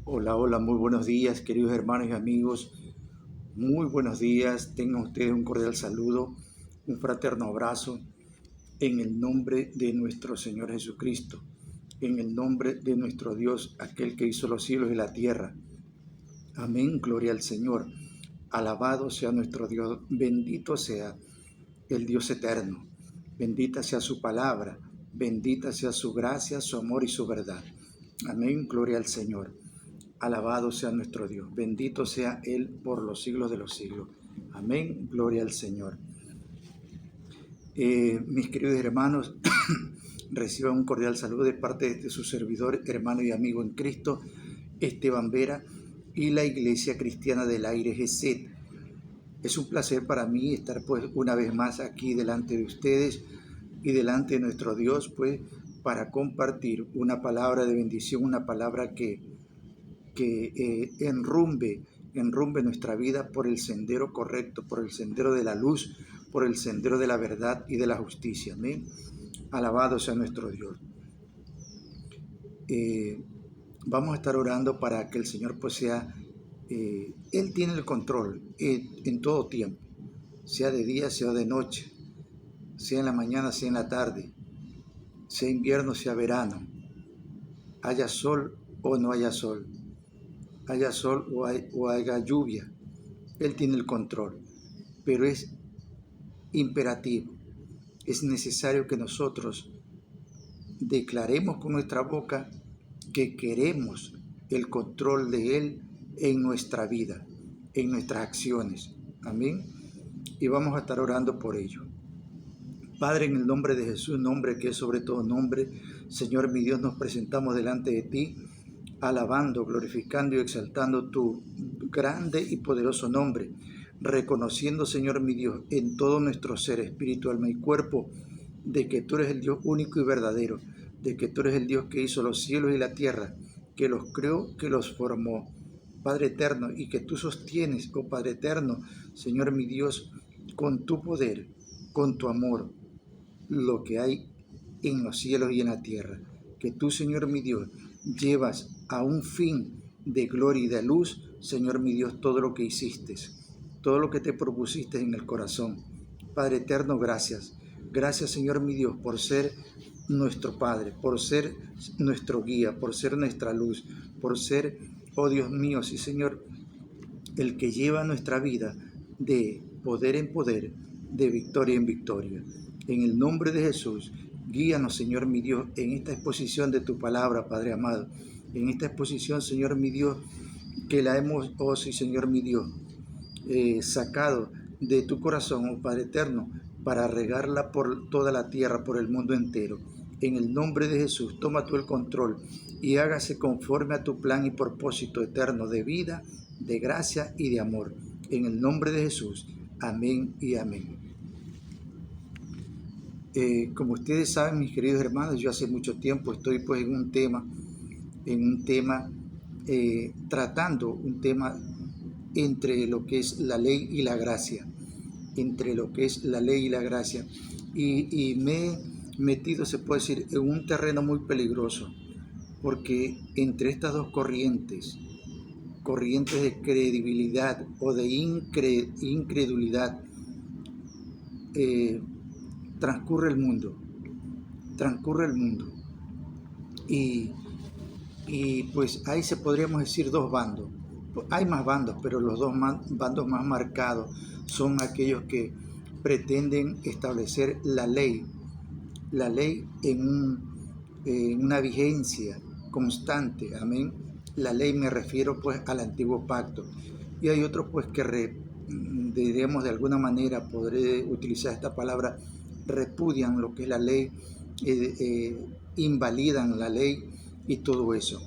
Hola, hola, muy buenos días, queridos hermanos y amigos. Muy buenos días. Tengan ustedes un cordial saludo, un fraterno abrazo en el nombre de nuestro Señor Jesucristo, en el nombre de nuestro Dios, aquel que hizo los cielos y la tierra. Amén, gloria al Señor. Alabado sea nuestro Dios, bendito sea el Dios eterno. Bendita sea su palabra, bendita sea su gracia, su amor y su verdad. Amén, gloria al Señor. Alabado sea nuestro Dios, bendito sea Él por los siglos de los siglos. Amén, gloria al Señor. Mis queridos hermanos, reciban un cordial saludo de parte de su servidor, hermano y amigo en Cristo, Esteban Vera, y la Iglesia Cristiana del Aire GESET. Es un placer para mí estar pues una vez más aquí delante de ustedes y delante de nuestro Dios, pues para compartir una palabra de bendición, una palabra que enrumbe nuestra vida por el sendero correcto, por el sendero de la luz, por el sendero de la verdad y de la justicia. Amén. Alabado sea nuestro Dios. Vamos a estar orando para que el Señor pues sea, Él tiene el control en todo tiempo, sea de día, sea de noche, sea en la mañana, sea en la tarde, sea invierno, sea verano, haya sol o no haya sol, haya sol o haya lluvia. Él tiene el control, pero es imperativo, es necesario que nosotros declaremos con nuestra boca que queremos el control de Él en nuestra vida, en nuestras acciones. Amén. Y vamos a estar orando por ello. Padre, en el nombre de Jesús, nombre que es sobre todo nombre, Señor mi Dios, nos presentamos delante de ti, alabando, glorificando y exaltando tu grande y poderoso nombre, reconociendo, Señor mi Dios, en todo nuestro ser, espíritu, alma y cuerpo, de que tú eres el Dios único y verdadero, de que tú eres el Dios que hizo los cielos y la tierra, que los creó, que los formó, Padre eterno, y que tú sostienes, oh Padre eterno, Señor mi Dios, con tu poder, con tu amor, lo que hay en los cielos y en la tierra, que tú, Señor mi Dios, llevas a un fin de gloria y de luz, Señor mi Dios, todo lo que hiciste, todo lo que te propusiste en el corazón. Padre eterno, gracias. Gracias, Señor mi Dios, por ser nuestro Padre, por ser nuestro guía, por ser nuestra luz, por ser, oh Dios mío, sí, Señor, el que lleva nuestra vida de poder en poder, de victoria en victoria. En el nombre de Jesús, guíanos, Señor mi Dios, en esta exposición de tu palabra, Padre amado. En esta exposición, Señor mi Dios, que la hemos, oh sí, Señor mi Dios, sacado de tu corazón, oh Padre eterno, para regarla por toda la tierra, por el mundo entero. En el nombre de Jesús, toma tú el control y hágase conforme a tu plan y propósito eterno de vida, de gracia y de amor. En el nombre de Jesús, amén y amén. Como ustedes saben, mis queridos hermanos, yo hace mucho tiempo estoy pues en un tema, tratando un tema entre lo que es la ley y la gracia, entre lo que es la ley y la gracia. Y me he metido, se puede decir, en un terreno muy peligroso, porque entre estas dos corrientes de credibilidad o de incredulidad, eh, transcurre el mundo, transcurre el mundo. Y, y pues ahí se podríamos decir dos bandos. Hay más bandos, pero los dos bandos más marcados son aquellos que pretenden establecer la ley en una vigencia constante, amén. La ley me refiero pues al antiguo pacto. Y hay otros pues que diremos de alguna manera, podré utilizar esta palabra, repudian lo que es la ley, invalidan la ley y todo eso.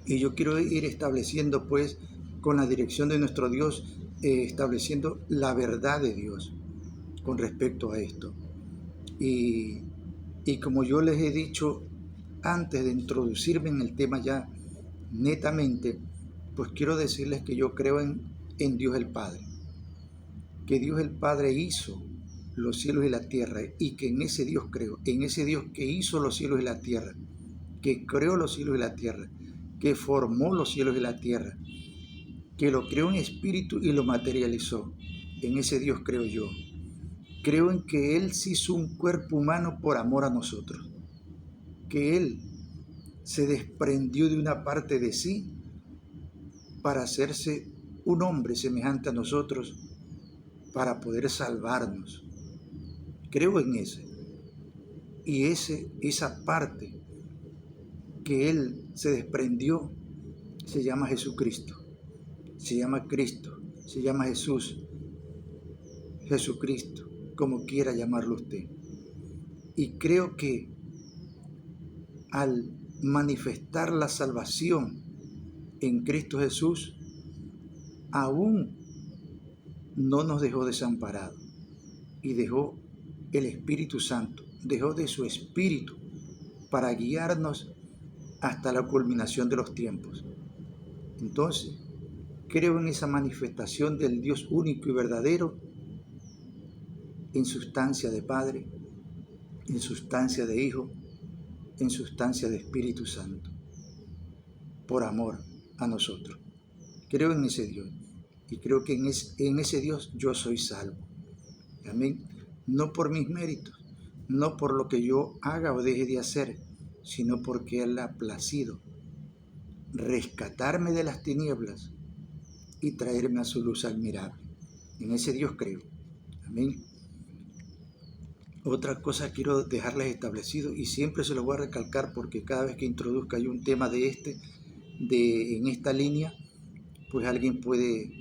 Y yo quiero ir estableciendo pues con la dirección de nuestro Dios, estableciendo la verdad de Dios con respecto a esto. Y como yo les he dicho antes de introducirme en el tema ya netamente, pues quiero decirles que yo creo en Dios el Padre, que Dios el Padre hizo los cielos y la tierra, y que en ese Dios creo, en ese Dios que hizo los cielos y la tierra, que creó los cielos y la tierra, que formó los cielos y la tierra, que lo creó en espíritu y lo materializó. En ese Dios creo yo. Creo en que Él se hizo un cuerpo humano por amor a nosotros, que Él se desprendió de una parte de sí para hacerse un hombre semejante a nosotros, para poder salvarnos. Creo en ese. Y esa parte que Él se desprendió se llama Jesucristo, se llama Cristo, se llama Jesús, Jesucristo, como quiera llamarlo usted. Y creo que al manifestar la salvación en Cristo Jesús, aún no nos dejó desamparados y dejó el Espíritu Santo, dejó de su Espíritu para guiarnos hasta la culminación de los tiempos. Entonces, creo en esa manifestación del Dios único y verdadero en sustancia de Padre, en sustancia de Hijo, en sustancia de Espíritu Santo, por amor a nosotros. Creo en ese Dios y creo que en ese Dios yo soy salvo. Amén. No por mis méritos, no por lo que yo haga o deje de hacer, sino porque Él ha placido rescatarme de las tinieblas y traerme a su luz admirable. En ese Dios creo. Amén. Otra cosa quiero dejarles establecido y siempre se lo voy a recalcar porque cada vez que introduzca yo un tema en esta línea, pues alguien puede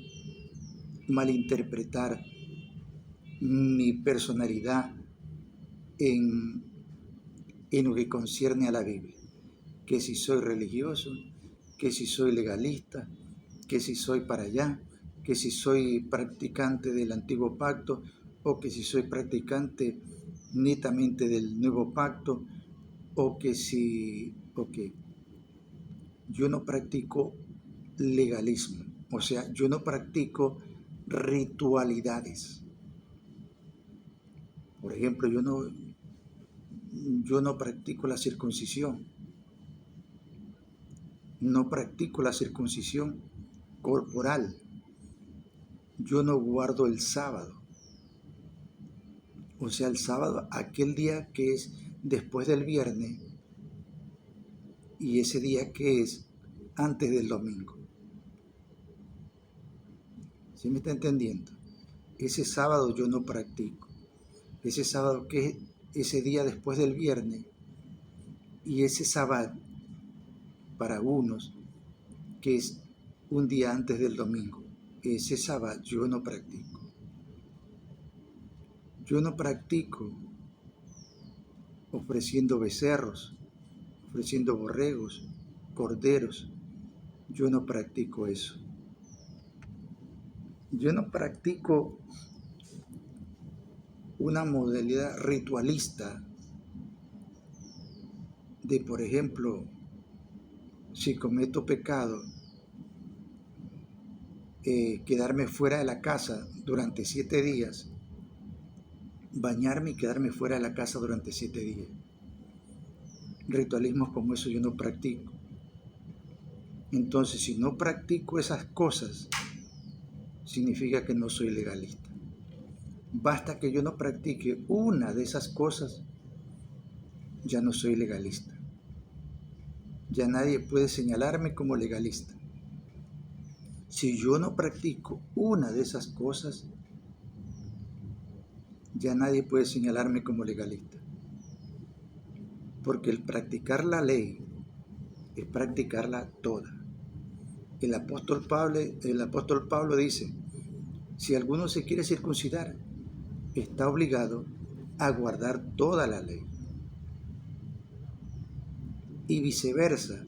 malinterpretar mi personalidad en lo que concierne a la Biblia. Que si soy religioso, que si soy legalista, que si soy para allá, que si soy practicante del antiguo pacto o que si soy practicante netamente del nuevo pacto o que yo no practico legalismo, o sea, yo no practico ritualidades. Por ejemplo, yo no practico la circuncisión. No practico la circuncisión corporal. Yo no guardo el sábado. O sea, el sábado, aquel día que es después del viernes y ese día que es antes del domingo. ¿Sí me está entendiendo? Ese sábado yo no practico. Ese sábado que es ese día después del viernes y ese sábado para unos que es un día antes del domingo. Ese sábado yo no practico. Yo no practico ofreciendo becerros, ofreciendo borregos, corderos. Yo no practico eso. Yo no practico una modalidad ritualista de, por ejemplo, si cometo pecado, quedarme fuera de la casa durante 7 días, bañarme y quedarme fuera de la casa durante 7 días. Ritualismos como eso yo no practico. Entonces, si no practico esas cosas, significa que no soy legalista. Basta que yo no practique una de esas cosas, ya no soy legalista. Ya nadie puede señalarme como legalista. Si yo no practico una de esas cosas, ya nadie puede señalarme como legalista. Porque el practicar la ley es practicarla toda. El apóstol Pablo dice, si alguno se quiere circuncidar, está obligado a guardar toda la ley. Y viceversa,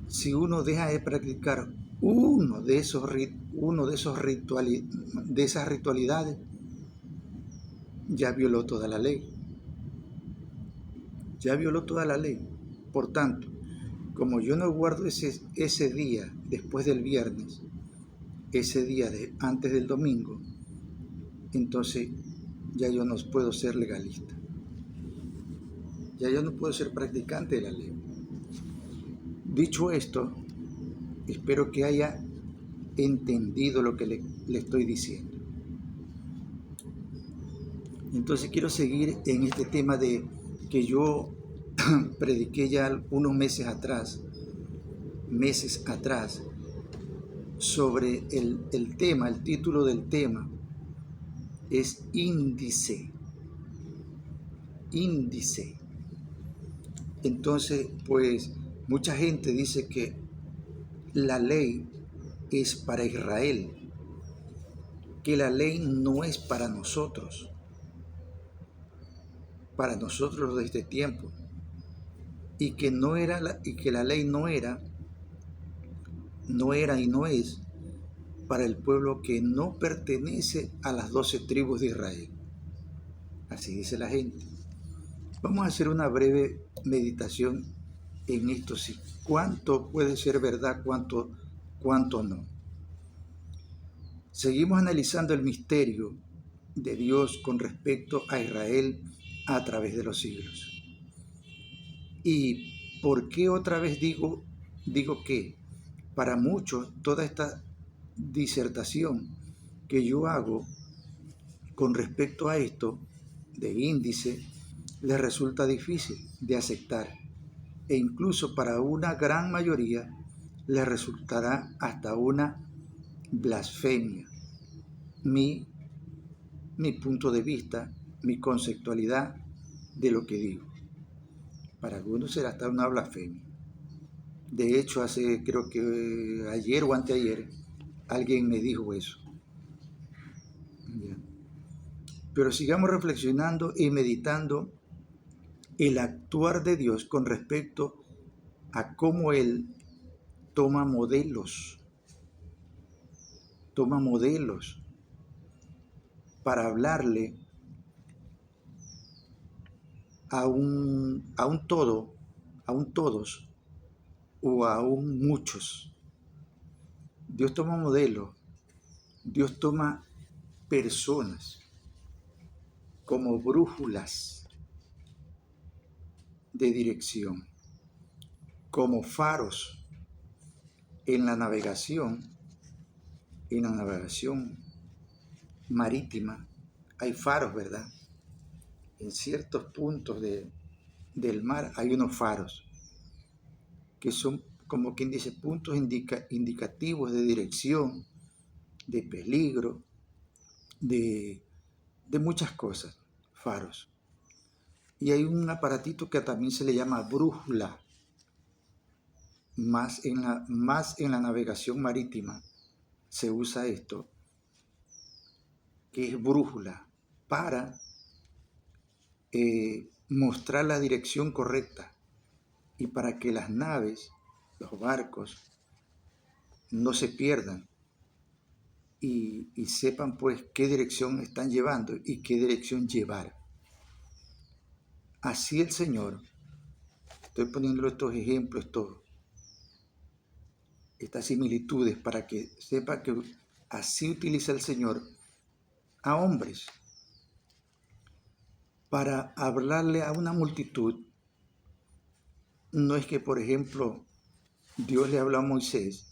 si uno deja de practicar de esas ritualidades, ya violó toda la ley. Ya violó toda la ley. Por tanto, como yo no guardo ese día después del viernes, ese día antes del domingo, entonces ya yo no puedo ser legalista. Ya yo no puedo ser practicante de la ley. Dicho esto, Espero que haya entendido lo que le estoy diciendo. Entonces quiero seguir en este tema de que yo prediqué ya unos meses atrás, sobre el tema, el título del tema es índice. Entonces, pues mucha gente dice que la ley es para Israel, que la ley no es para nosotros de este tiempo, y que la ley no era y no es para el pueblo que no pertenece a las 12 tribus de Israel. Así dice la gente. Vamos a hacer una breve meditación en esto, sí. ¿Cuánto puede ser verdad, cuánto no? Seguimos analizando el misterio de Dios con respecto a Israel a través de los siglos. ¿Y por qué otra vez digo que para muchos toda esta disertación que yo hago con respecto a esto de índice les resulta difícil de aceptar, e incluso para una gran mayoría les resultará hasta una blasfemia mi punto de vista, mi conceptualidad de lo que digo. Para algunos será hasta una blasfemia. De hecho, creo que ayer o anteayer alguien me dijo eso. Pero sigamos reflexionando y meditando el actuar de Dios con respecto a cómo Él toma modelos para hablarle a un todos o a un muchos. Dios toma modelos, Dios toma personas como brújulas de dirección, como faros en la navegación marítima. Hay faros, ¿verdad? En ciertos puntos del mar hay unos faros que son, como quien dice, puntos indicativos de dirección, de peligro, de muchas cosas, faros. Y hay un aparatito que también se le llama brújula, más en la navegación marítima se usa esto, que es brújula, para mostrar la dirección correcta y para que las naves, los barcos, no se pierdan y sepan pues qué dirección están llevando y qué dirección llevar. Así el Señor, estoy poniendo estos ejemplos, estas similitudes para que sepa que así utiliza el Señor a hombres para hablarle a una multitud. No es que, por ejemplo, Dios le habló a Moisés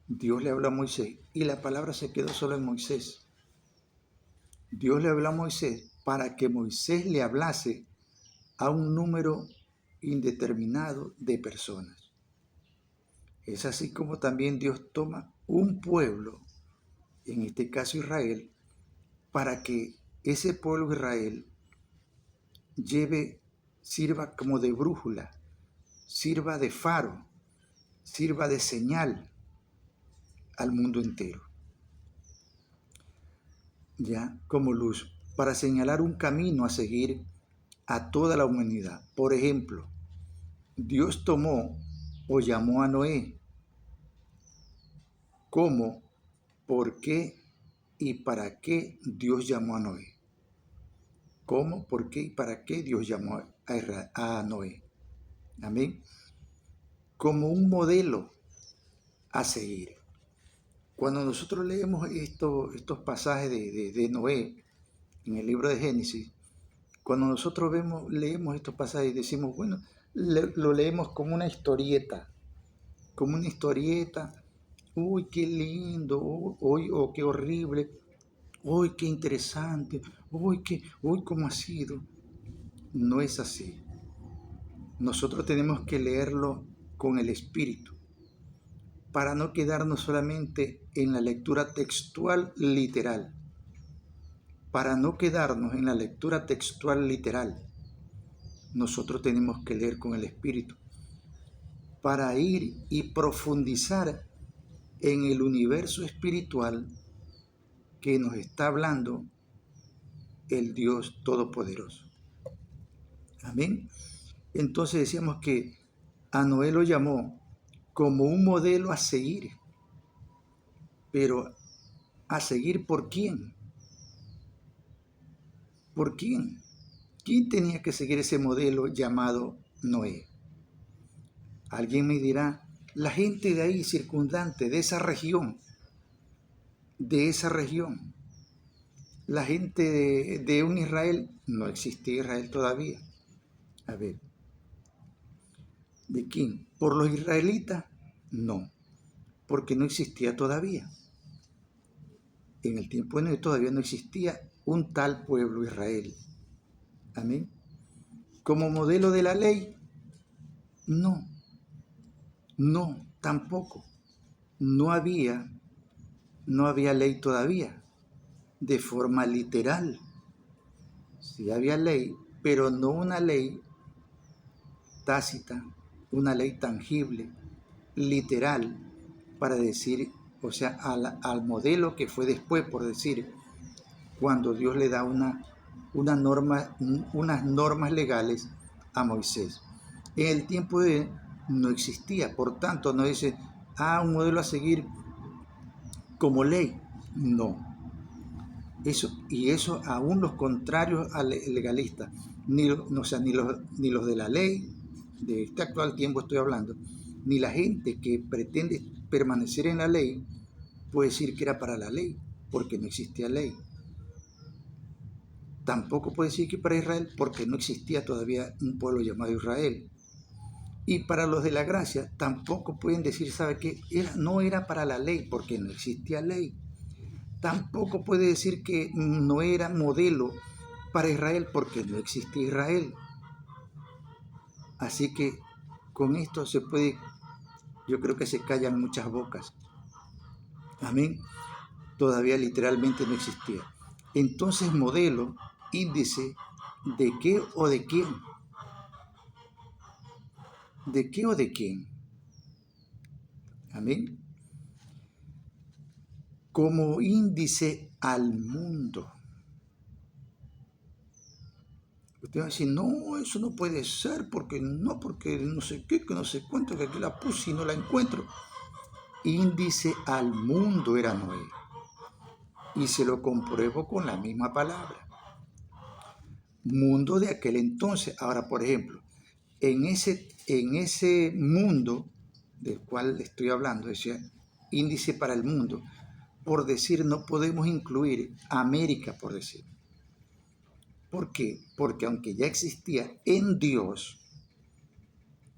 y la palabra se quedó solo en Moisés. Dios le habló a Moisés para que Moisés le hablase a un número indeterminado de personas. Es así como también Dios toma un pueblo, en este caso Israel, para que ese pueblo Israel sirva como de brújula, sirva de faro, sirva de señal al mundo entero. Ya como luz, para señalar un camino a seguir a toda la humanidad. Por ejemplo, Dios tomó o llamó a Noé. ¿Cómo? ¿Por qué? ¿Y para qué Dios llamó a Noé? ¿Cómo? ¿Por qué? ¿Y para qué Dios llamó a Noé? Amén. Como un modelo a seguir. Cuando nosotros leemos estos pasajes de Noé en el libro de Génesis, cuando nosotros leemos estos pasajes y decimos, bueno, lo leemos como una historieta, como una historieta. Uy, qué lindo, uy, oh, qué horrible, uy, qué interesante, uy, cómo ha sido. No es así. Nosotros tenemos que leerlo con el espíritu, para no quedarnos solamente en la lectura textual literal, para no quedarnos en la lectura textual literal. Nosotros tenemos que leer con el espíritu, para ir y profundizar en el universo espiritual que nos está hablando el Dios Todopoderoso. Amén. Entonces decíamos que a Noé lo llamó como un modelo a seguir. Pero ¿a seguir por quién? ¿Por quién? ¿Quién tenía que seguir ese modelo llamado Noé? Alguien me dirá, la gente de ahí circundante, de esa región. La gente de un Israel, no existía Israel todavía. A ver, ¿de quién? ¿Por los israelitas? No, porque no existía todavía. En el tiempo de Noé todavía no existía un tal pueblo Israel. Amén. Como modelo de la ley, no, tampoco. No había ley todavía, de forma literal. Sí había ley, pero no una ley tácita, una ley tangible, literal, para decir, o sea, al modelo que fue después, por decir, cuando Dios le da unas normas legales a Moisés. En el tiempo de no existía, por tanto no dice, un modelo a seguir como ley. No. Eso aún los contrarios al legalista, ni los de la ley, de este actual tiempo estoy hablando, ni la gente que pretende permanecer en la ley puede decir que era para la ley, porque no existía ley. Tampoco puede decir que para Israel, porque no existía todavía un pueblo llamado Israel. Y para los de la gracia, tampoco pueden decir, ¿sabe qué? No era para la ley, porque no existía ley. Tampoco puede decir que no era modelo para Israel, porque no existía Israel. Así que con esto yo creo que se callan muchas bocas. Amén. Todavía literalmente no existía. Entonces, modelo, índice, ¿de qué o de quién? ¿De qué o de quién? Amén. Como índice al mundo. Usted va a decir, no, eso no puede ser, porque no sé qué, que no sé cuánto, que aquí la puse y no la encuentro. Índice al mundo era Noé. Y se lo compruebo con la misma palabra. Mundo de aquel entonces. Ahora, por ejemplo, en ese mundo del cual estoy hablando, ese índice para el mundo, por decir, no podemos incluir América, por decir. ¿Por qué? Porque aunque ya existía en Dios,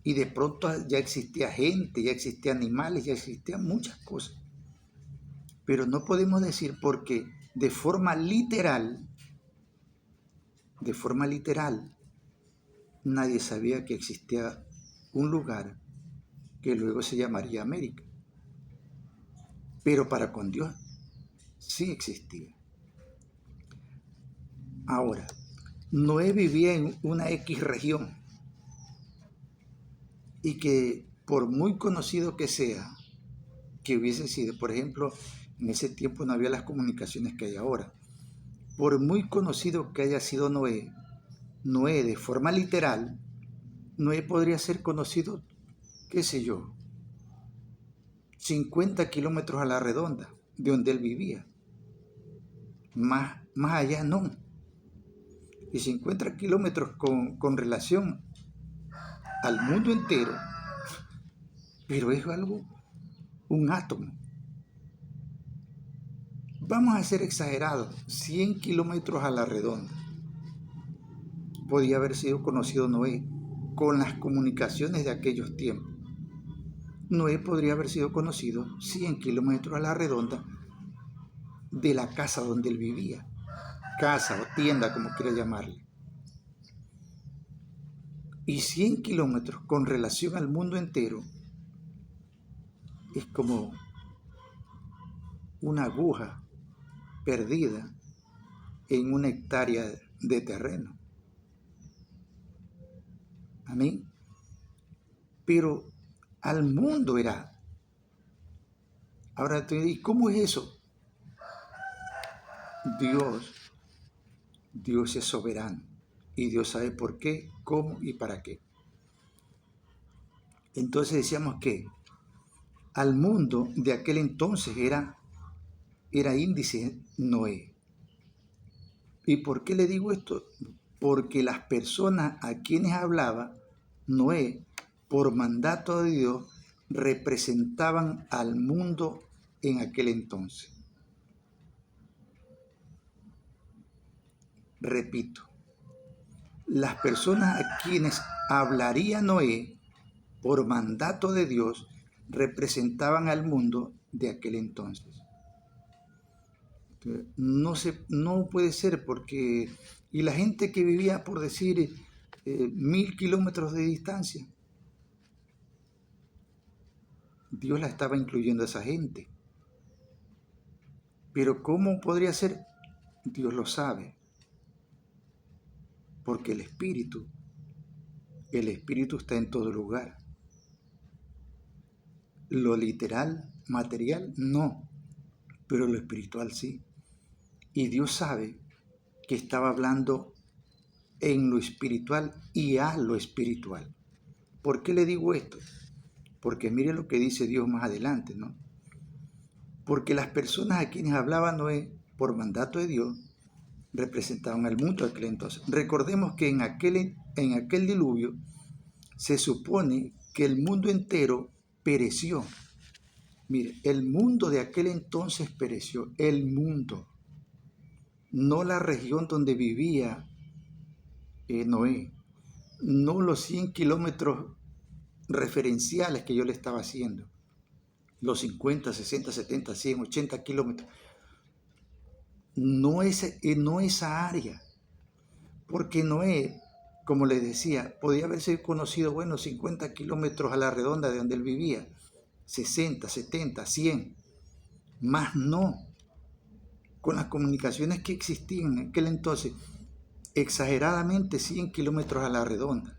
y de pronto ya existía gente, ya existían animales, ya existían muchas cosas, pero no podemos decir porque de forma literal, nadie sabía que existía un lugar que luego se llamaría América. Pero para con Dios sí existía. Ahora, Noé vivía en una X región y que por muy conocido que sea, que hubiese sido, por ejemplo, en ese tiempo no había las comunicaciones que hay ahora, por muy conocido que haya sido Noé de forma literal, Noé podría ser conocido, qué sé yo, 50 kilómetros a la redonda de donde él vivía. Más allá no. Y 50 kilómetros con relación al mundo entero, pero es algo, un átomo. Vamos a ser exagerados, 100 kilómetros a la redonda. Podía haber sido conocido Noé con las comunicaciones de aquellos tiempos. Noé podría haber sido conocido 100 kilómetros a la redonda de la casa donde él vivía, casa o tienda, como quiera llamarle. Y 100 kilómetros con relación al mundo entero es como una aguja perdida en una hectárea de terreno. Amén. Pero al mundo era. Ahora, ¿y cómo es eso? Dios es soberano y Dios sabe por qué, cómo y para qué. Entonces decíamos que al mundo de aquel entonces era índice Noé. ¿Y por qué le digo esto? Porque las personas a quienes hablaba Noé, por mandato de Dios, representaban al mundo en aquel entonces. Repito, las personas a quienes hablaría Noé, por mandato de Dios, representaban al mundo de aquel entonces. No puede ser porque... Y la gente que vivía, por decir, 1000 kilómetros de distancia, Dios la estaba incluyendo a esa gente. Pero ¿cómo podría ser? Dios lo sabe. Porque el Espíritu está en todo lugar. Lo literal, material, no, pero lo espiritual sí. Y Dios sabe que estaba hablando en lo espiritual y a lo espiritual. ¿Por qué le digo esto? Porque mire lo que dice Dios más adelante, ¿no? Porque las personas a quienes hablaba Noé por mandato de Dios representaban al mundo de aquel entonces. Recordemos que en aquel diluvio se supone que el mundo entero pereció. Mire, el mundo de aquel entonces pereció, el mundo, no la región donde vivía Noé, no los 100 kilómetros referenciales que yo le estaba haciendo, los 50, 60, 70, 100, 80 kilómetros, no esa área, porque Noé, como les decía, podía haberse conocido, 50 kilómetros a la redonda de donde él vivía, 60, 70, 100, más no, con las comunicaciones que existían en aquel entonces, exageradamente 100 kilómetros a la redonda.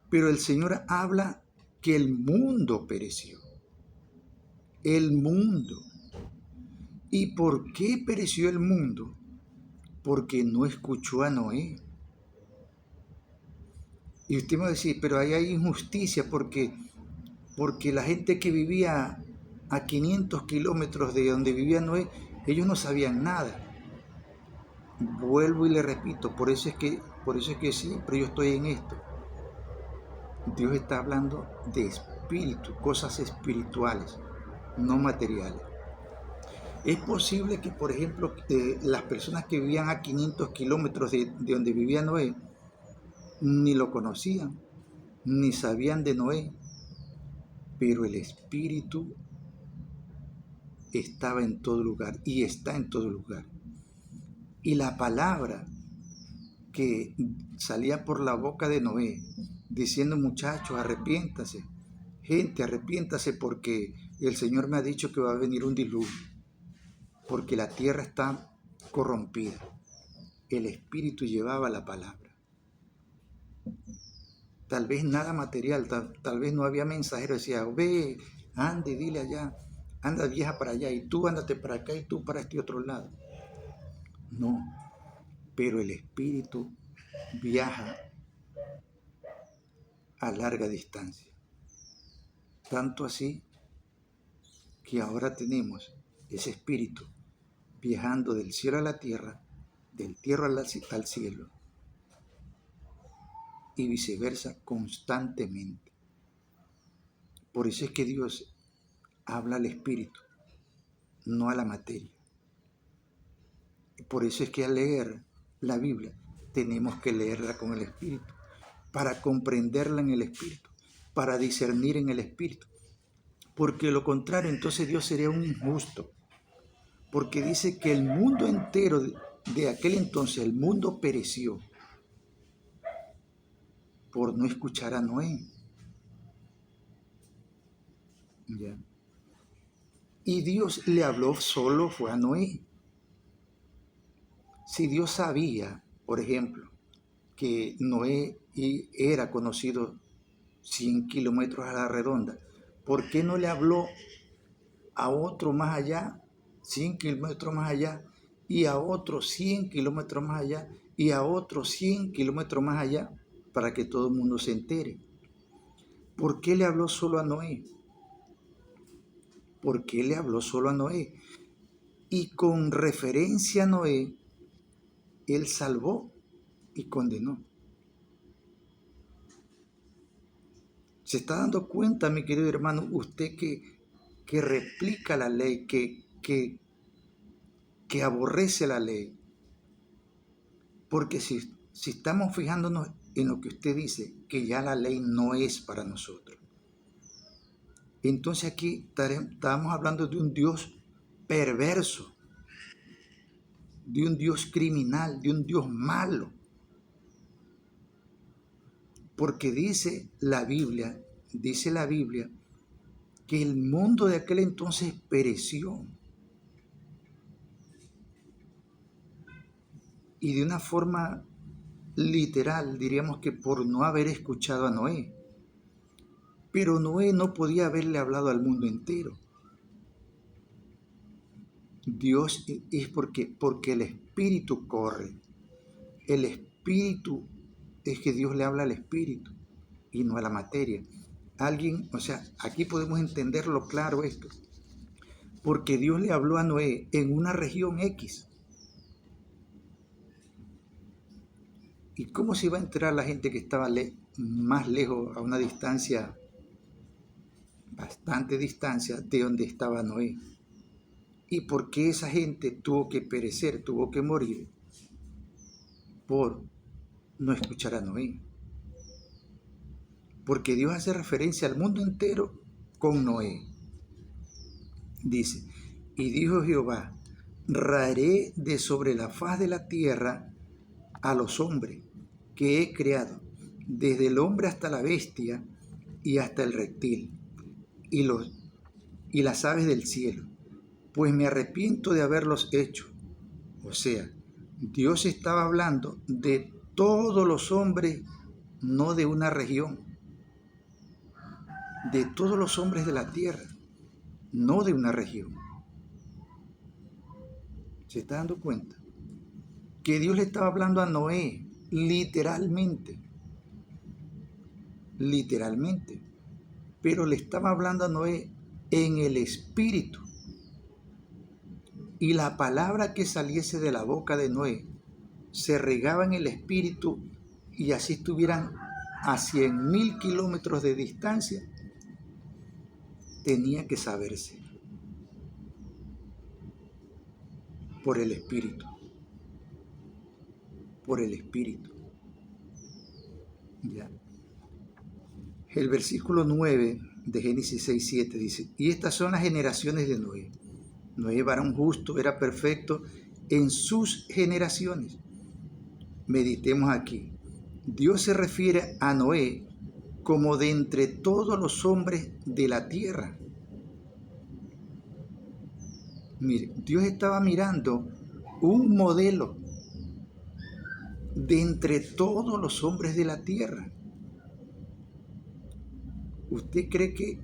Pero el Señor habla que el mundo pereció. El mundo. ¿Y por qué pereció el mundo? Porque no escuchó a Noé. Y usted me va a decir, pero ahí hay injusticia porque la gente que vivía a 500 kilómetros de donde vivía Noé, ellos no sabían nada. Vuelvo y le repito, por eso es que siempre yo estoy en esto. Dios está hablando de espíritu, cosas espirituales, no materiales. Es posible que, por ejemplo, las personas que vivían a 500 kilómetros de donde vivía Noé, ni lo conocían, ni sabían de Noé, pero el espíritu estaba en todo lugar y está en todo lugar. Y la palabra que salía por la boca de Noé, diciendo, muchachos, arrepiéntase, gente, arrepiéntase porque el Señor me ha dicho que va a venir un diluvio, porque la tierra está corrompida. El Espíritu llevaba la palabra. Tal vez nada material, tal vez no había mensajero, decía, ve, ande, dile allá, anda, viaja para allá, y tú ándate para acá, y tú para este otro lado. No, pero el Espíritu viaja a larga distancia. Tanto así que ahora tenemos ese Espíritu viajando del cielo a la tierra, del tierra al cielo, y viceversa constantemente. Por eso es que Dios habla al espíritu, no a la materia. Por eso es que al leer la Biblia tenemos que leerla con el espíritu, para comprenderla en el espíritu. para discernir en el espíritu. Porque lo contrario, entonces Dios sería un injusto. Porque dice que el mundo entero de aquel entonces, el mundo pereció por no escuchar a Noé. ¿Ya? Y Dios le habló solo fue a Noé. Si Dios sabía, por ejemplo, que Noé era conocido 100 kilómetros a la redonda, ¿por qué no le habló a otro más allá, 100 kilómetros más allá, y a otro 100 kilómetros más allá, y a otro 100 kilómetros más allá, para que todo el mundo se entere? ¿Por qué le habló solo a Noé? ¿Por qué le habló solo a Noé? Y con referencia a Noé, él salvó y condenó. ¿Se está dando cuenta, mi querido hermano, usted que replica la ley, que aborrece la ley? Porque si estamos fijándonos en lo que usted dice, que ya la ley no es para nosotros, entonces aquí estamos hablando de un Dios perverso, de un Dios criminal, de un Dios malo. Porque dice la Biblia, que el mundo de aquel entonces pereció. Y de una forma literal, diríamos que por no haber escuchado a Noé. Pero Noé no podía haberle hablado al mundo entero. Dios es porque el espíritu corre. El espíritu es que Dios le habla al espíritu y no a la materia. Aquí podemos entenderlo claro esto. Porque Dios le habló a Noé en una región X. ¿Y cómo se iba a enterar la gente que estaba más lejos, a una distancia, bastante distancia de donde estaba Noé? ¿Y por qué esa gente tuvo que perecer, tuvo que morir por no escuchar a Noé? Porque Dios hace referencia al mundo entero con Noé. Dice, y dijo Jehová, raeré de sobre la faz de la tierra a los hombres que he creado, desde el hombre hasta la bestia y hasta el reptil y las aves del cielo, pues me arrepiento de haberlos hecho. O sea, Dios estaba hablando de todos los hombres, no de una región, de todos los hombres de la tierra, no de una región. ¿Se está dando cuenta? Que Dios le estaba hablando a Noé, literalmente, pero le estaba hablando a Noé en el espíritu. Y la palabra que saliese de la boca de Noé se regaba en el espíritu, y así estuvieran a 100.000 kilómetros de distancia, tenía que saberse por el espíritu. ¿Ya? El versículo 9 de Génesis 6:7 dice, y estas son las generaciones de Noé. Noé, varón justo, era perfecto en sus generaciones. Meditemos aquí. Dios se refiere a Noé como de entre todos los hombres de la tierra. Mire, Dios estaba mirando un modelo de entre todos los hombres de la tierra. ¿Usted cree que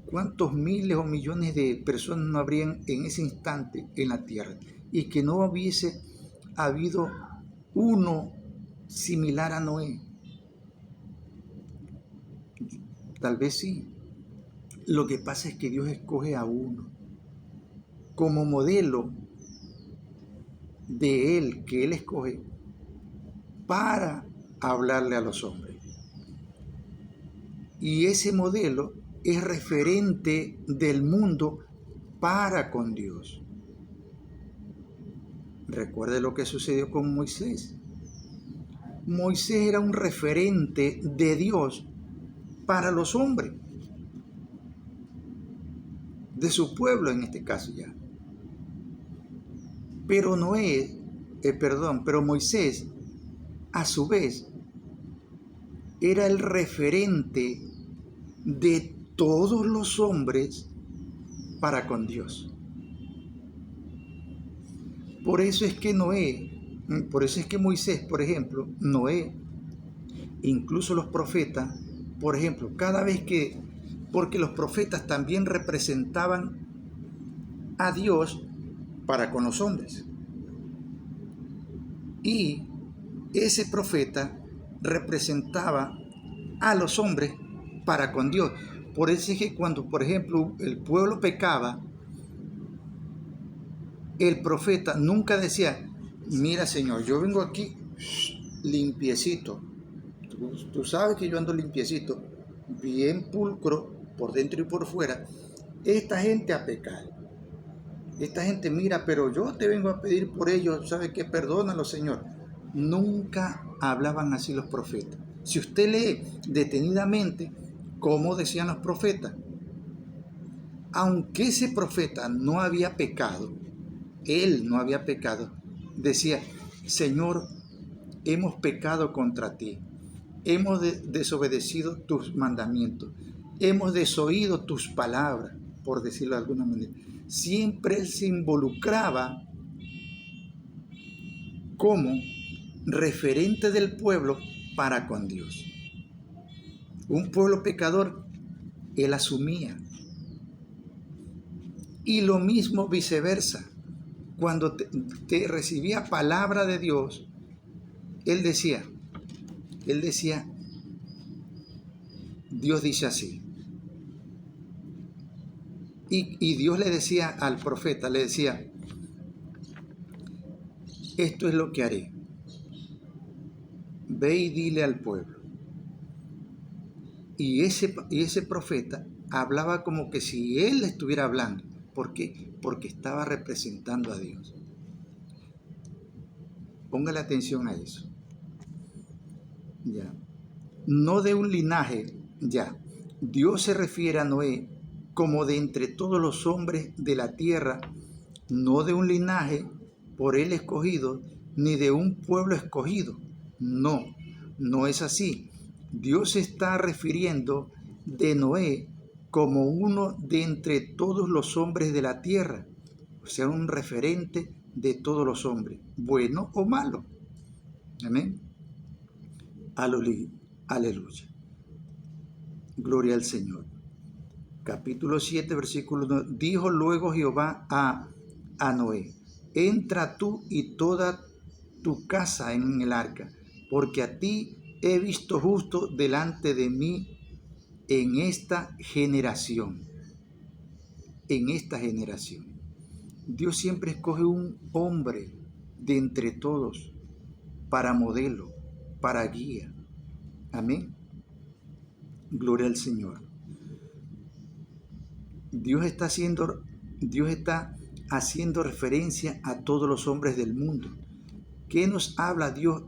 cuántos miles o millones de personas no habrían en ese instante en la tierra y que no hubiese habido uno similar a Noé? Tal vez sí. Lo que pasa es que Dios escoge a uno como modelo de Él, que Él escoge para hablarle a los hombres. Y ese modelo es referente del mundo para con Dios. Recuerde lo que sucedió con Moisés. Moisés era un referente de Dios para los hombres, de su pueblo en este caso ya. Pero pero Moisés, a su vez, era el referente de todos los hombres para con Dios. Por eso es que Moisés, por ejemplo, Noé, incluso los profetas, por ejemplo, porque los profetas también representaban a Dios para con los hombres. Y ese profeta representaba a los hombres para con Dios. Por eso es que cuando, por ejemplo, el pueblo pecaba, el profeta nunca decía: mira, Señor, yo vengo aquí limpiecito. Tú sabes que yo ando limpiecito, bien pulcro por dentro y por fuera. Esta gente ha pecado. Esta gente, mira, pero yo te vengo a pedir por ellos, ¿sabe qué? Perdónalo, Señor. Nunca hablaban así los profetas. Si usted lee detenidamente cómo decían los profetas, aunque ese profeta no había pecado, él no había pecado, decía: Señor, hemos pecado contra ti, hemos desobedecido tus mandamientos, hemos desoído tus palabras, por decirlo de alguna manera. Siempre él se involucraba como referente del pueblo para con Dios. Un pueblo pecador, él asumía. Y lo mismo viceversa. Cuando te recibía palabra de Dios, él decía, Dios dice así. Y Dios le decía al profeta, le decía: esto es lo que haré. Ve y dile al pueblo. Y ese profeta hablaba como que si él estuviera hablando. ¿Por qué? Porque estaba representando a Dios. Póngale atención a eso. Ya. No de un linaje, ya. Dios se refiere a Noé como de entre todos los hombres de la tierra, no de un linaje por él escogido, ni de un pueblo escogido. No, no es así. Dios se está refiriendo de Noé como uno de entre todos los hombres de la tierra, o sea, un referente de todos los hombres, bueno o malo. Amén. Aleluya. Gloria al Señor. Capítulo 7, versículo 1. Dijo luego Jehová a Noé: entra tú y toda tu casa en el arca, porque a ti he visto justo delante de mí en esta generación. En esta generación. Dios siempre escoge un hombre de entre todos para modelo, para guía. Amén. Gloria al Señor. Dios está haciendo referencia a todos los hombres del mundo. ¿Qué nos habla Dios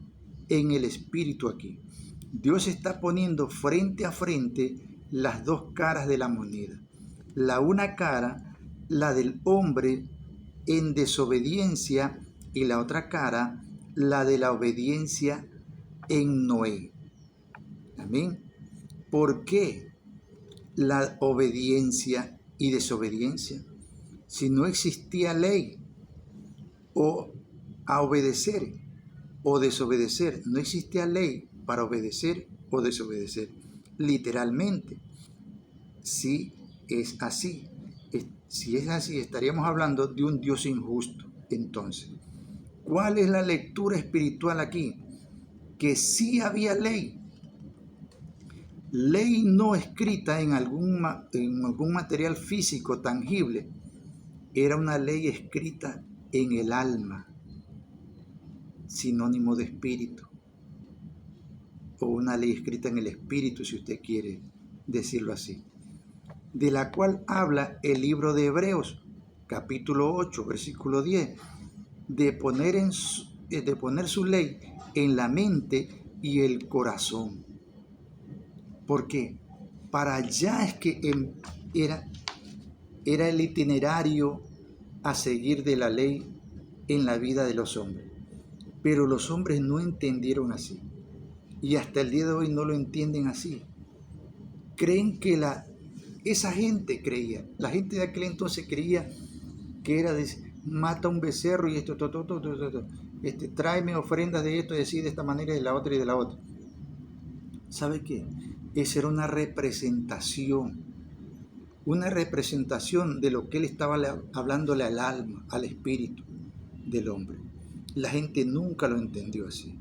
en el Espíritu aquí? Dios está poniendo frente a frente las dos caras de la moneda. La una cara, la del hombre en desobediencia, y la otra cara, la de la obediencia en Noé. Amén. ¿Por qué la obediencia y desobediencia? Si no existía ley o a obedecer o desobedecer, no existía ley para obedecer o desobedecer. Literalmente, si es así, estaríamos hablando de un Dios injusto. Entonces, ¿cuál es la lectura espiritual aquí? Que sí había ley. Ley no escrita en algún material físico tangible. Era una ley escrita en el alma, sinónimo de espíritu. O una ley escrita en el espíritu, si usted quiere decirlo así. De la cual habla el libro de Hebreos, capítulo 8, versículo 10. De poner su ley en la mente y el corazón. ¿Por qué? Para allá es que era el itinerario a seguir de la ley en la vida de los hombres. Pero los hombres no entendieron así. Y hasta el día de hoy no lo entienden así. Creen que esa gente creía, la gente de aquel entonces creía que era mata un becerro y esto, tráeme ofrendas de esto y así, de esta manera y de la otra y de la otra. ¿Sabe qué? Esa era una representación de lo que él estaba hablándole al alma, al espíritu del hombre. La gente nunca lo entendió así.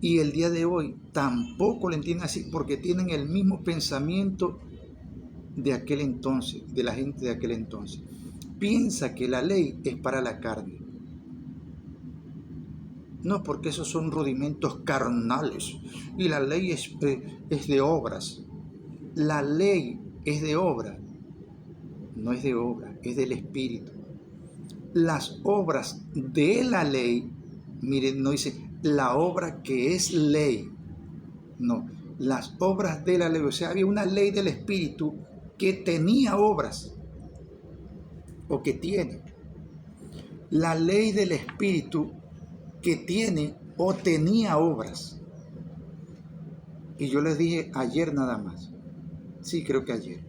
Y el día de hoy tampoco lo entienden así porque tienen el mismo pensamiento de aquel entonces, de la gente de aquel entonces. Piensa que la ley es para la carne. No, porque esos son rudimentos carnales. Y la ley es de obras. La ley es de obra. No es de obra, es del espíritu. Las obras de la ley, miren, no dice la obra que es ley. No, las obras de la ley. O sea, había una ley del espíritu que tenía obras. O que tiene. La ley del espíritu que tiene o tenía obras. Y yo les dije ayer nada más. Sí, creo que ayer.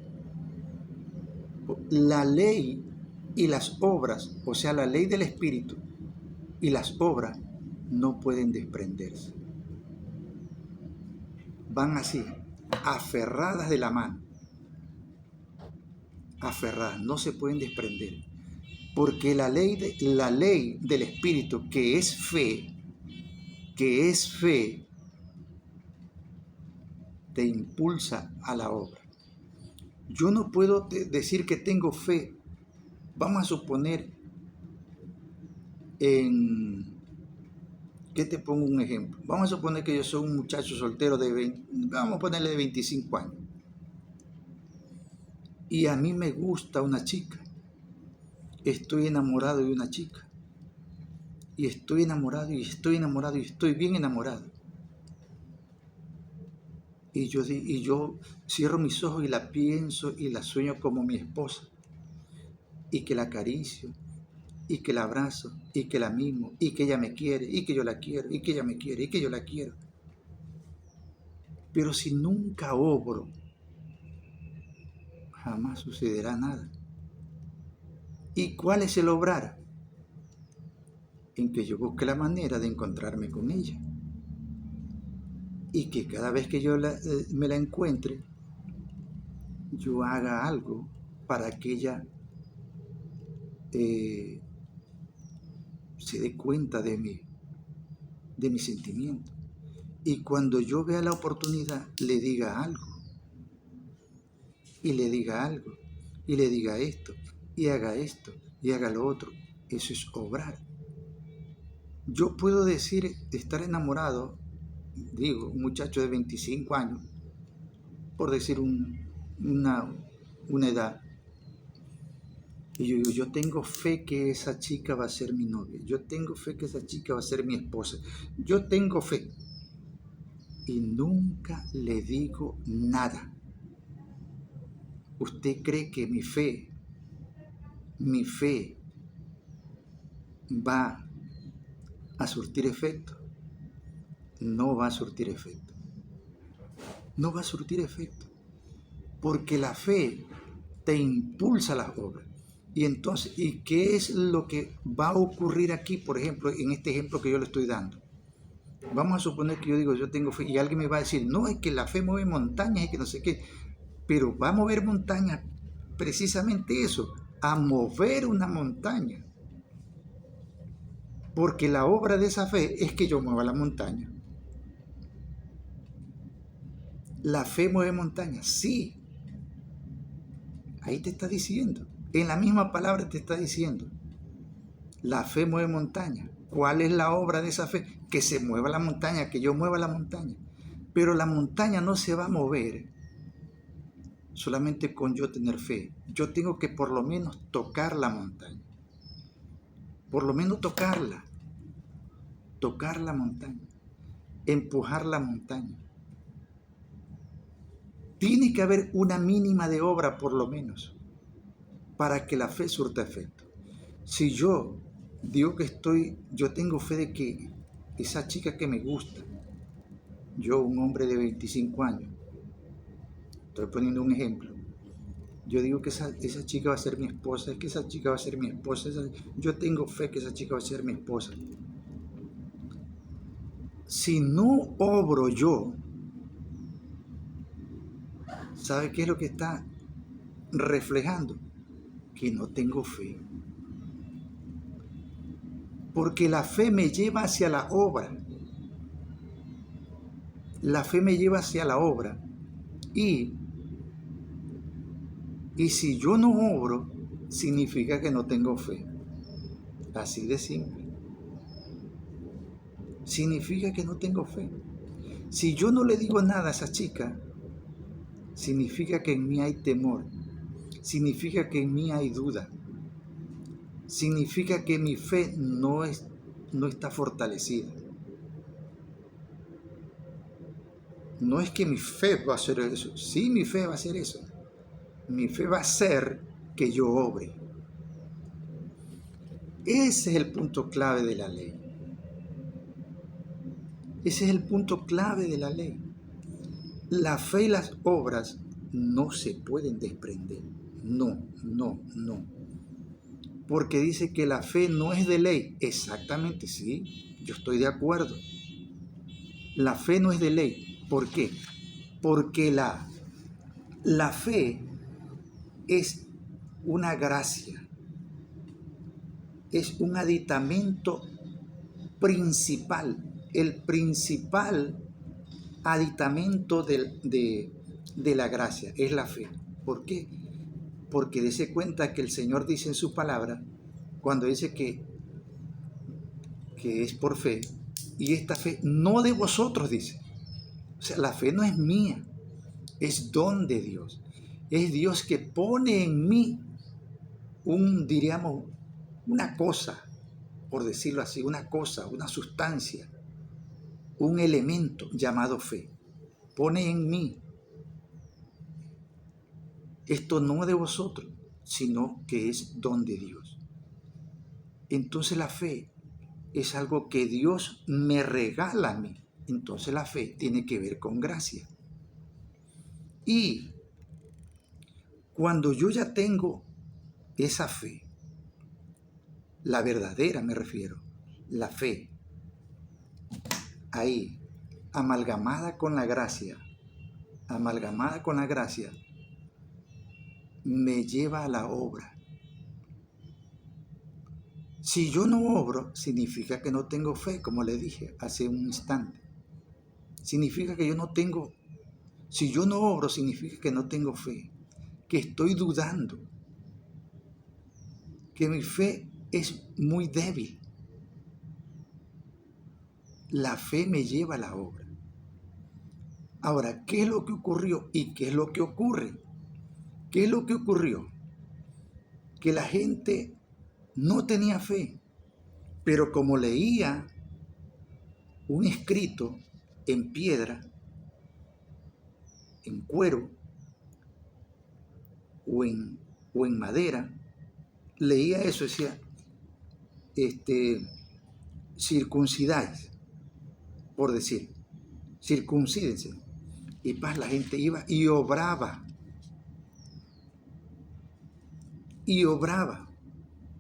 La ley y las obras, o sea, la ley del espíritu y las obras no pueden desprenderse. Van así, aferradas de la mano. Aferradas, no se pueden desprender. Porque la ley del espíritu, que es fe, te impulsa a la obra. Yo no puedo decir que tengo fe. Vamos a suponer ¿qué te pongo un ejemplo? Vamos a suponer que yo soy un muchacho soltero vamos a ponerle de 25 años. Y a mí me gusta una chica. Estoy enamorado de una chica. Y estoy enamorado y estoy enamorado y estoy bien enamorado. Y yo cierro mis ojos y la pienso y la sueño como mi esposa. Y que la acaricio, y que la abrazo, y que la mimo, y que ella me quiere, y que yo la quiero, y que ella me quiere, y que yo la quiero. Pero si nunca obro, jamás sucederá nada. ¿Y cuál es el obrar? En que yo busque la manera de encontrarme con ella. Y que cada vez que yo me la encuentre, yo haga algo para que ella se dé cuenta de mi sentimiento. Y cuando yo vea la oportunidad, le diga algo. Y le diga algo. Y le diga esto. Y haga esto. Y haga lo otro. Eso es obrar. Yo puedo decir estar enamorado, digo, un muchacho de 25 años, por decir una edad. Y yo digo, yo tengo fe que esa chica va a ser mi novia. Yo tengo fe que esa chica va a ser mi esposa. Yo tengo fe. Y nunca le digo nada. ¿Usted cree que mi fe va a surtir efecto? No va a surtir efecto. No va a surtir efecto. Porque la fe te impulsa a las obras. Y entonces, ¿y qué es lo que va a ocurrir aquí, por ejemplo, en este ejemplo que yo le estoy dando? Vamos a suponer que yo digo, yo tengo fe, y alguien me va a decir, no, es que la fe mueve montañas y que no sé qué. Pero va a mover montañas, precisamente eso, a mover una montaña. Porque la obra de esa fe es que yo mueva la montaña. La fe mueve montañas, sí. Ahí te está diciendo, en la misma palabra te está diciendo, la fe mueve montaña. ¿Cuál es la obra de esa fe? Que se mueva la montaña, que yo mueva la montaña. Pero la montaña no se va a mover solamente con yo tener fe. Yo tengo que por lo menos tocar la montaña. Por lo menos tocarla. Tocar la montaña. Empujar la montaña. Tiene que haber una mínima de obra por lo menos para que la fe surta efecto. Si yo digo yo tengo fe de que esa chica que me gusta, yo, un hombre de 25 años, estoy poniendo un ejemplo, yo digo que esa chica va a ser mi esposa, es que esa chica va a ser mi esposa, yo tengo fe que esa chica va a ser mi esposa. Si no obro yo, ¿sabe qué es lo que está reflejando? Que no tengo fe. Porque la fe me lleva hacia la obra. La fe me lleva hacia la obra. Y si yo no obro, significa que no tengo fe. Así de simple. Significa que no tengo fe. Si yo no le digo nada a esa chica, significa que en mí hay temor. Significa que en mí hay duda. Significa que mi fe no está fortalecida. No es que mi fe va a hacer eso. Sí, mi fe va a hacer eso. Mi fe va a hacer que yo obre. Ese es el punto clave de la ley. Ese es el punto clave de la ley. La fe y las obras no se pueden desprender. No. Porque dice que la fe no es de ley. Exactamente, sí, yo estoy de acuerdo. La fe no es de ley. ¿Por qué? Porque la fe es una gracia. Es un aditamento principal. El principal aditamento de la gracia es la fe. ¿Por qué? Porque dése cuenta que el Señor dice en su palabra, cuando dice que es por fe, y esta fe no de vosotros, dice. O sea, la fe no es mía, es don de Dios. Es Dios que pone en mí diríamos, una cosa, por decirlo así, una cosa, una sustancia, un elemento llamado fe. Pone en mí esto no de vosotros, sino que es don de Dios. Entonces la fe es algo que Dios me regala a mí. Entonces la fe tiene que ver con gracia. Y cuando yo ya tengo esa fe, la verdadera me refiero, la fe, ahí, amalgamada con la gracia, me lleva a la obra. Si yo no obro, significa que no tengo fe, como le dije hace un instante. Significa que si yo no obro, significa que no tengo fe, que estoy dudando, que mi fe es muy débil. La fe me lleva a la obra. Ahora, ¿qué es lo que ocurrió y qué es lo que ocurre? ¿Qué es lo que ocurrió? Que la gente no tenía fe, pero como leía un escrito en piedra, en cuero o en madera, leía eso, decía, circuncidáis, por decir, circuncídense. Y pues la gente iba y obraba,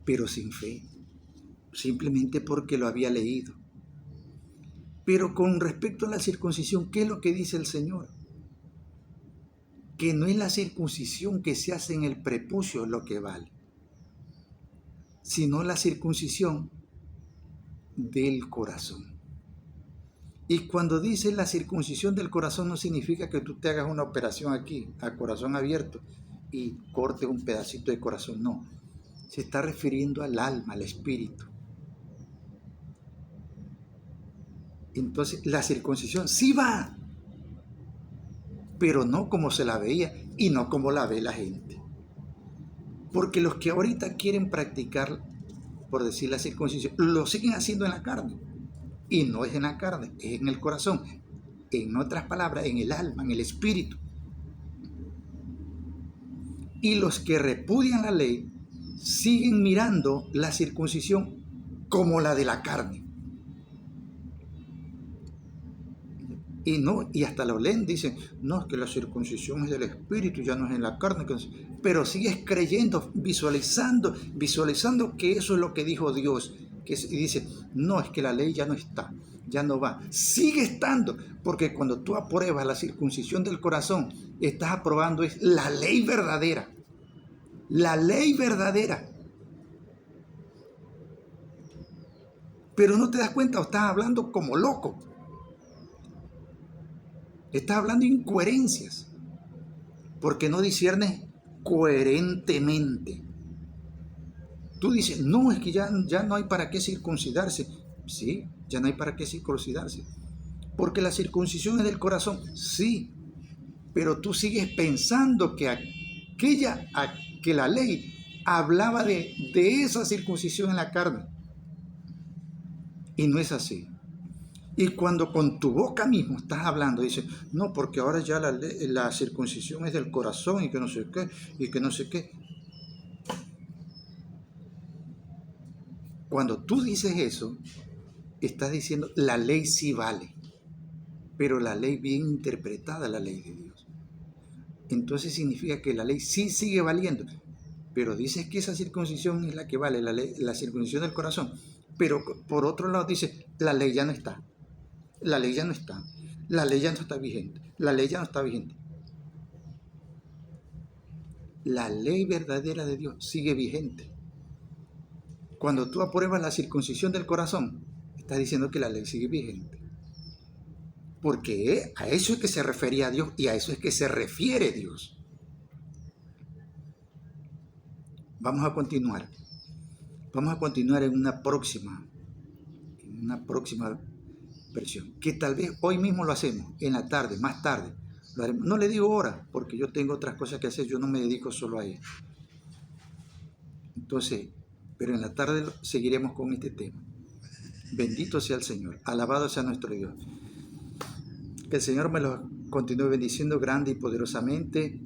pero sin fe, simplemente porque lo había leído. Pero con respecto a la circuncisión, ¿qué es lo que dice el Señor? Que no es la circuncisión que se hace en el prepucio lo que vale, sino la circuncisión del corazón. Y cuando dice la circuncisión del corazón, no significa que tú te hagas una operación aquí, a corazón abierto, y cortes un pedacito de corazón, no. Se está refiriendo al alma, al espíritu. Entonces, la circuncisión sí va, pero no como se la veía y no como la ve la gente. Porque los que ahorita quieren practicar, por decir la circuncisión, lo siguen haciendo en la carne. Y no es en la carne, es en el corazón. En otras palabras, en el alma, en el espíritu. Y los que repudian la ley siguen mirando la circuncisión como la de la carne. Y hasta lo leen, dicen, no, es que la circuncisión es del espíritu, ya no es en la carne. Pero sigues creyendo, visualizando que eso es lo que dijo Dios. Y dice, no, es que la ley ya no está, ya no va. Sigue estando, porque cuando tú apruebas la circuncisión del corazón, estás aprobando es la ley verdadera. La ley verdadera. Pero no te das cuenta, o estás hablando como loco. Estás hablando incoherencias, porque no disciernes coherentemente. Tú dices, no, es que ya no hay para qué circuncidarse. Sí, ya no hay para qué circuncidarse. Porque la circuncisión es del corazón. Sí, pero tú sigues pensando que que la ley hablaba de esa circuncisión en la carne. Y no es así. Y cuando con tu boca mismo estás hablando, dices, no, porque ahora ya la circuncisión es del corazón y que no sé qué, y que no sé qué. Cuando tú dices eso, estás diciendo, la ley sí vale, pero la ley bien interpretada, la ley de Dios. Entonces significa que la ley sí sigue valiendo, pero dices que esa circuncisión es la que vale, la circuncisión del corazón. Pero por otro lado dices, la ley ya no está. La ley ya no está. La ley ya no está vigente. La ley ya no está vigente. La ley verdadera de Dios sigue vigente. Cuando tú apruebas la circuncisión del corazón, estás diciendo que la ley sigue vigente. Porque a eso es que se refería a Dios y a eso es que se refiere Dios. Vamos a continuar. Vamos a continuar en una próxima versión, que tal vez hoy mismo lo hacemos, en la tarde, más tarde. Lo haremos. No le digo hora, porque yo tengo otras cosas que hacer, yo no me dedico solo a eso. Entonces, pero en la tarde seguiremos con este tema. Bendito sea el Señor, alabado sea nuestro Dios. Que el Señor me los continúe bendiciendo grande y poderosamente,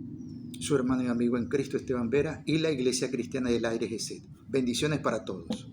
su hermano y amigo en Cristo Esteban Vera y la Iglesia Cristiana del Aire GC. Bendiciones para todos.